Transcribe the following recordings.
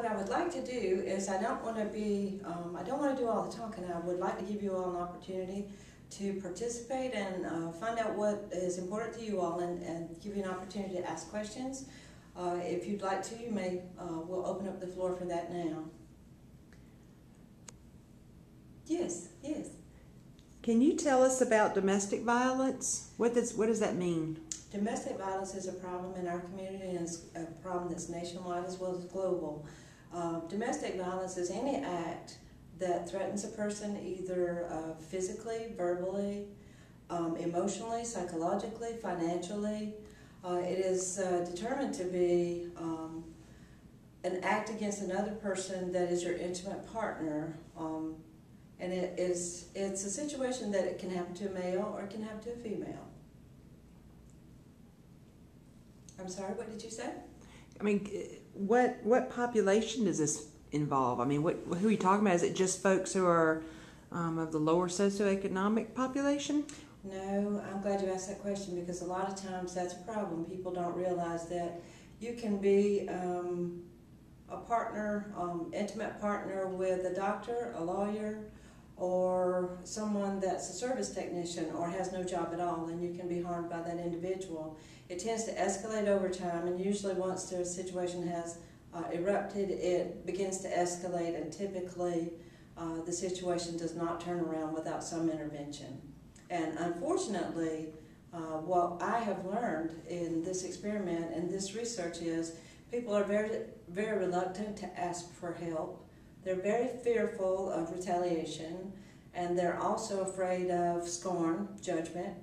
what I would like to do is I don't want to do all the talking. I would like to give you all an opportunity to participate and find out what is important to you all and give you an opportunity to ask questions. If you'd like to, you may, we'll open up the floor for that now. Yes. Can you tell us about domestic violence? What does that mean? Domestic violence is a problem in our community, and it's a problem that's nationwide as well as global. Domestic violence is any act that threatens a person either physically, verbally, emotionally, psychologically, financially. It is determined to be an act against another person that is your intimate partner. And it's a situation that it can happen to a male or it can happen to a female. I'm sorry, what did you say? I mean, what population does this involve? I mean, who are you talking about? Is it just folks who are of the lower socioeconomic population? No, I'm glad you asked that question, because a lot of times that's a problem. People don't realize that you can be a partner, intimate partner with a doctor, a lawyer, or someone that's a service technician or has no job at all, and you can be harmed by that individual. It tends to escalate over time, and usually once the situation has erupted, it begins to escalate, and typically the situation does not turn around without some intervention. And unfortunately, what I have learned in this experiment and this research is people are very, very reluctant to ask for help. They're very fearful of retaliation, and they're also afraid of scorn, judgment,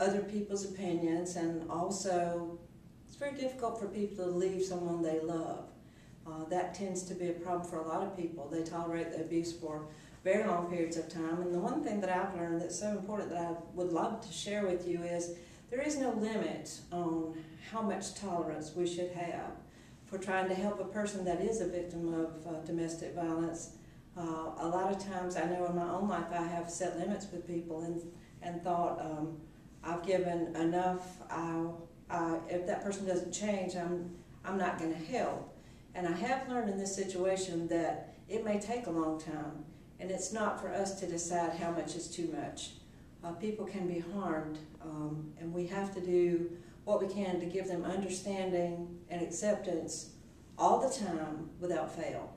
other people's opinions, and also it's very difficult for people to leave someone they love. That tends to be a problem for a lot of people. They tolerate the abuse for very long periods of time, and the one thing that I've learned that's so important that I would love to share with you is there is no limit on how much tolerance we should have for trying to help a person that is a victim of domestic violence. A lot of times, I know in my own life, I have set limits with people and thought, I've given enough, if that person doesn't change, I'm not going to help. And I have learned in this situation that it may take a long time, and it's not for us to decide how much is too much. People can be harmed, and we have to do what we can to give them understanding and acceptance all the time without fail.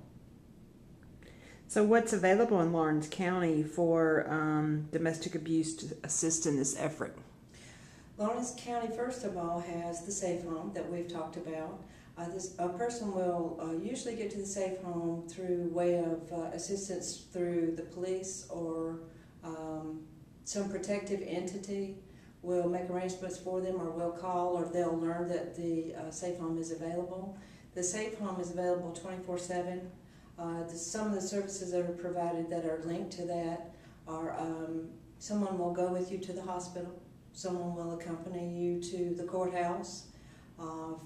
So what's available in Lawrence County for domestic abuse to assist in this effort? Lawrence County, first of all, has the safe home that we've talked about. A person will usually get to the safe home through way of assistance through the police or some protective entity will make arrangements for them, or will call, or they'll learn that the safe home is available. The safe home is available 24/7. Some of the services that are provided that are linked to that are someone will go with you to the hospital, someone will accompany you to the courthouse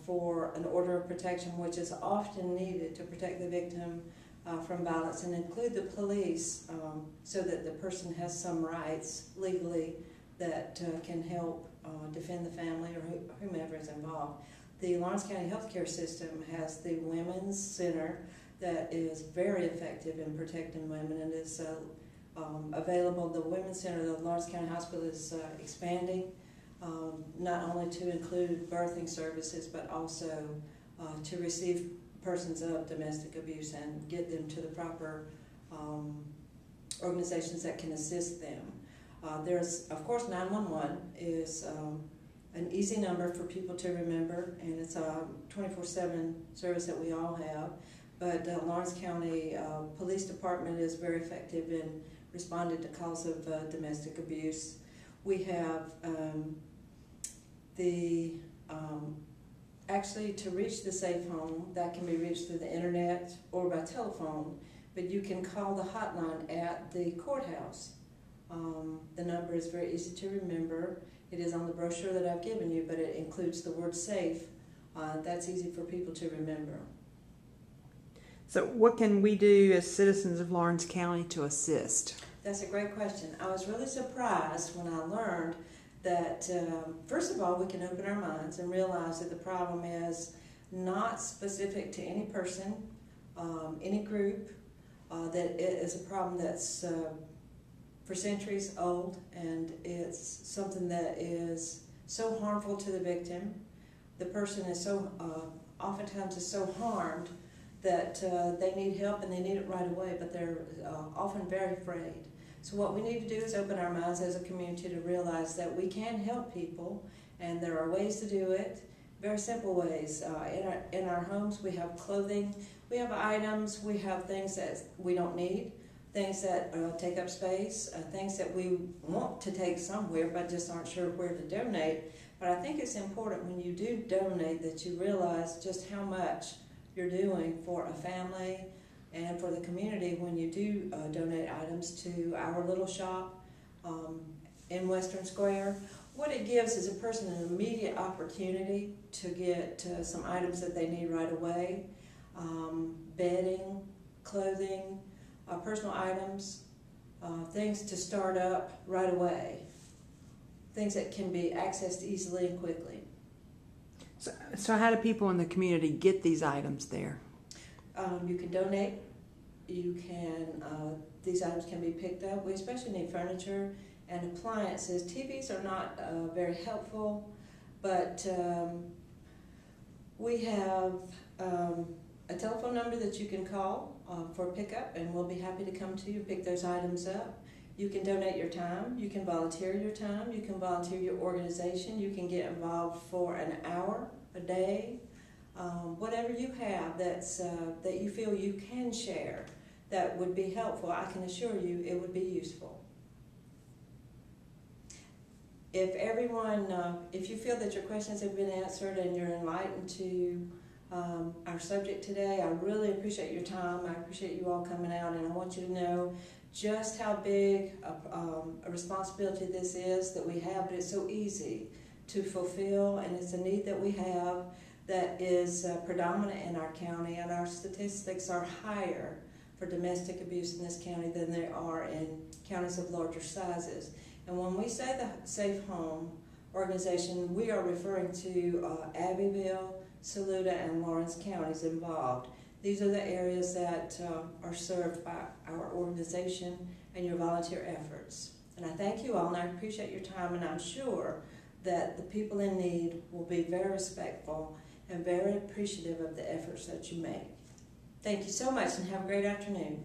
for an order of protection, which is often needed to protect the victim from violence, and include the police so that the person has some rights legally that can help defend the family or whomever is involved. The Lawrence County Healthcare System has the Women's Center that is very effective in protecting women and is available. The Women's Center, the Lawrence County Hospital, is expanding not only to include birthing services, but also to receive persons of domestic abuse and get them to the proper organizations that can assist them. There's, of course, 911 is an easy number for people to remember, and it's a 24/7 service that we all have. But Lawrence County Police Department is very effective in responding to calls of domestic abuse. We have actually, to reach the safe home, that can be reached through the internet or by telephone, but you can call the hotline at the courthouse. The number is very easy to remember. It is on the brochure that I've given you, but it includes the word SAFE. That's easy for people to remember. So what can we do as citizens of Lawrence County to assist? That's a great question. I was really surprised when I learned that, first of all, we can open our minds and realize that the problem is not specific to any person, any group, that it is a problem that's for centuries old, and it's something that is so harmful to the victim. The person is so, oftentimes is so harmed that they need help and they need it right away, but they're often very afraid. So what we need to do is open our minds as a community to realize that we can help people, and there are ways to do it, very simple ways. In our homes we have clothing, we have items, we have things that we don't need, things that take up space, things that we want to take somewhere but just aren't sure where to donate. But I think it's important when you do donate that you realize just how much you're doing for a family and for the community when you do donate items to our little shop in Western Square. What it gives is a person an immediate opportunity to get some items that they need right away, bedding, clothing, personal items, things to start up right away, things that can be accessed easily and quickly. So how do people in the community get these items there? You can donate. You can, these items can be picked up. We especially need furniture and appliances. TVs are not very helpful, but we have a telephone number that you can call for pickup, and we'll be happy to come to you and pick those items up. You can donate your time, you can volunteer your time, you can volunteer your organization, you can get involved for an hour, a day, whatever you have that's, that you feel you can share that would be helpful. I can assure you it would be useful. If everyone, if you feel that your questions have been answered and you're enlightened to our subject today, I really appreciate your time. I appreciate you all coming out, and I want you to know just how big a responsibility this is that we have, but it's so easy to fulfill, and it's a need that we have that is predominant in our county, and our statistics are higher for domestic abuse in this county than they are in counties of larger sizes. And when we say the Safe Home organization, we are referring to Abbeville, Saluda, and Lawrence counties involved. These are the areas that are served by our organization and your volunteer efforts. And I thank you all, and I appreciate your time, and I'm sure that the people in need will be very respectful and very appreciative of the efforts that you make. Thank you so much, and have a great afternoon.